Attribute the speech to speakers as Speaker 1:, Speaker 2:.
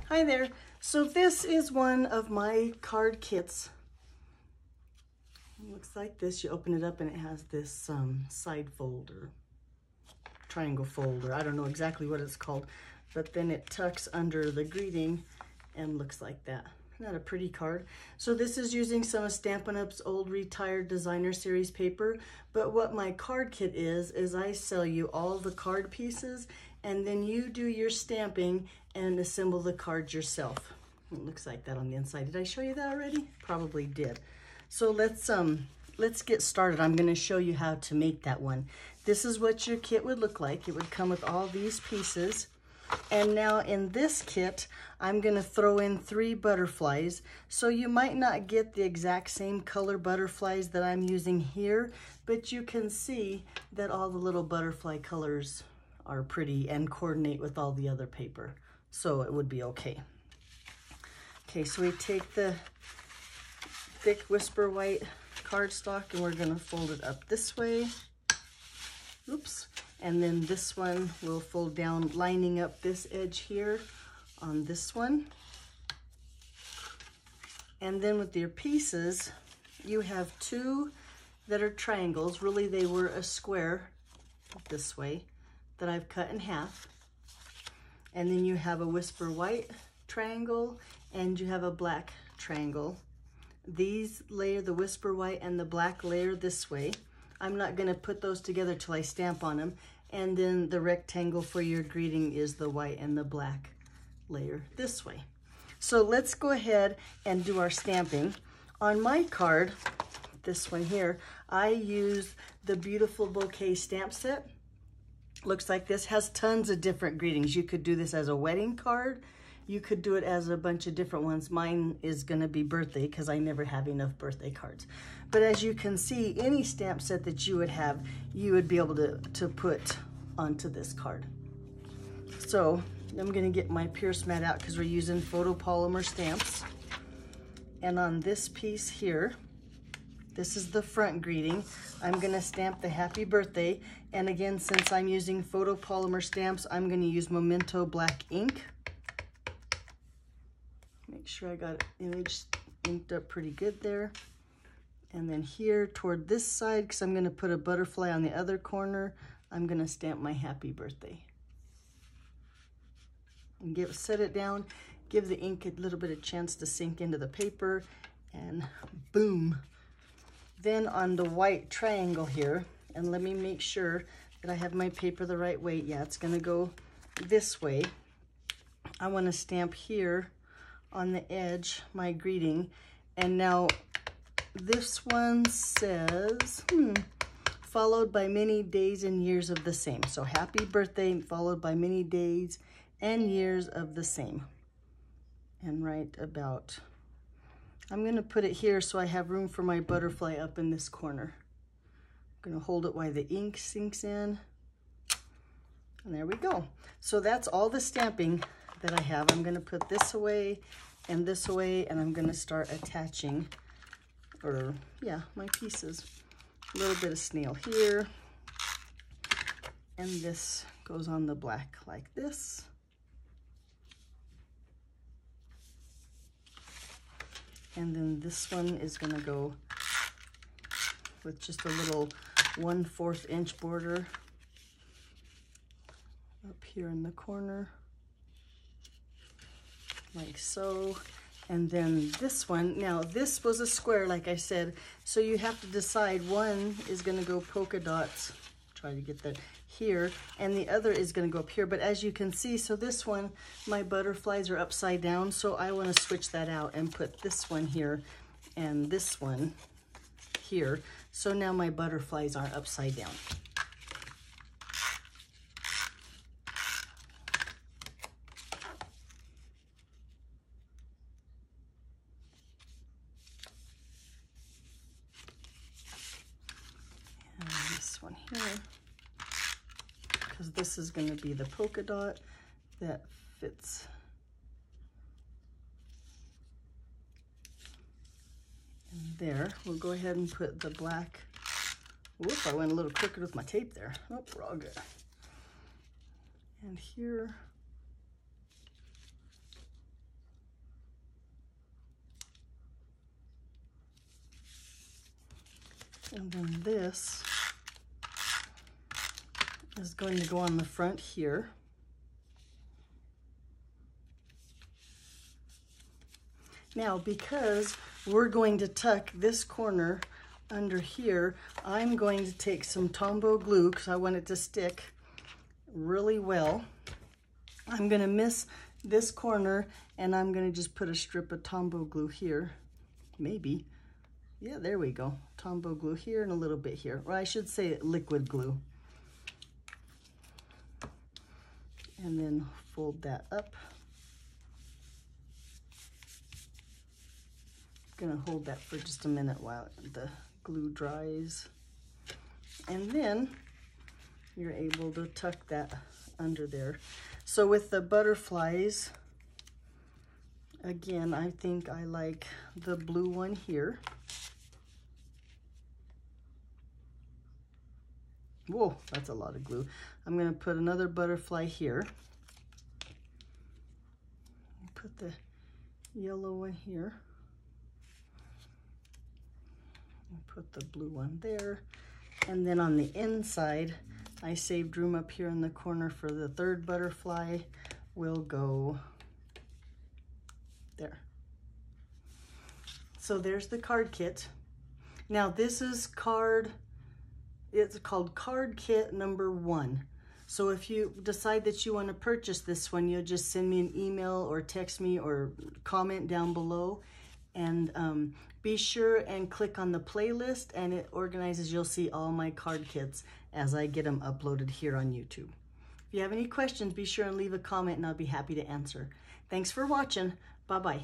Speaker 1: Hi there. So this is one of my card kits. It looks like this. You open it up and it has this side folder, triangle folder. I don't know exactly what it's called, but then it tucks under the greeting and looks like that. Isn't that a pretty card? So this is using some of Stampin' Up's old retired designer series paper, but what my card kit is I sell you all the card pieces and then you do your stamping and assemble the cards yourself. It looks like that on the inside. Did I show you that already? Probably did. So let's get started. I'm going to show you how to make that one. This is what your kit would look like. It would come with all these pieces. And now in this kit, I'm going to throw in 3 butterflies. So you might not get the exact same color butterflies that I'm using here, but you can see that all the little butterfly colors are pretty and coordinate with all the other paper. So it would be okay. Okay, so we take the thick Whisper White cardstock and we're going to fold it up this way. Oops. And then this one will fold down, lining up this edge here on this one. And then with your pieces, you have 2 that are triangles. Really, they were a square this way that I've cut in half. And then you have a Whisper White triangle and you have a black triangle. These layer, the Whisper White and the black layer this way. I'm not going to put those together till I stamp on them. And then the rectangle for your greeting is the white and the black layer this way. So let's go ahead and do our stamping. On my card, this one here, I use the Beautiful Bouquet stamp set. Looks like this. Has tons of different greetings. You could do this as a wedding card. You could do it as a bunch of different ones. Mine is going to be birthday because I never have enough birthday cards. But as you can see, any stamp set that you would have, you would be able to put onto this card. So I'm going to get my Pierce mat out because we're using photopolymer stamps. And on this piece here, this is the front greeting. I'm going to stamp the happy birthday. And again, since I'm using photopolymer stamps, I'm going to use Memento black ink. Make sure I got it inked up pretty good there. And then here toward this side, because I'm going to put a butterfly on the other corner, I'm going to stamp my happy birthday. And set it down, give the ink a little bit of chance to sink into the paper, and boom. Then on the white triangle here, and let me make sure that I have my paper the right way. Yeah, it's going to go this way. I want to stamp here on the edge my greeting. And now this one says, followed by many days and years of the same. So happy birthday followed by many days and years of the same. And right about, I'm going to put it here so I have room for my butterfly up in this corner. I'm going to hold it while the ink sinks in. And there we go. So that's all the stamping that I have. I'm going to put this away, and I'm going to start attaching, my pieces. A little bit of snail here, and this goes on the black like this. And then this one is going to go with just a little 1/4 inch border up here in the corner, like so. And then this one, now this was a square, like I said, so you have to decide one is going to go polka dots, try to get that here, and the other is going to go up here. But as you can see, so this one, my butterflies are upside down, so I want to switch that out and put this one here and this one here. So now my butterflies are upside down. One here, because this is going to be the polka dot that fits. And there, we'll go ahead and put the black. Whoop, I went a little crooked with my tape there. Oh, we're all good. And here, And then this is going to go on the front here. Now, because we're going to tuck this corner under here, I'm going to take some Tombow glue because I want it to stick really well. I'm going to miss this corner and I'm going to just put a strip of Tombow glue here. Maybe. Yeah, there we go. Tombow glue here and a little bit here. Or I should say liquid glue. And then fold that up. Gonna hold that for just a minute while the glue dries. And then you're able to tuck that under there. So with the butterflies, again, I think I like the blue one here. Whoa, that's a lot of glue. I'm gonna put another butterfly here. Put the yellow one here. Put the blue one there. And then on the inside, I saved room up here in the corner for the third butterfly. We'll go there. So there's the card kit. Now this is it's called card kit number 1. So if you decide that you want to purchase this one, you'll just send me an email or text me or comment down below. And be sure and click on the playlist, and it organizes, you'll see all my card kits as I get them uploaded here on YouTube. If you have any questions, be sure and leave a comment and I'll be happy to answer. Thanks for watching. Bye-bye.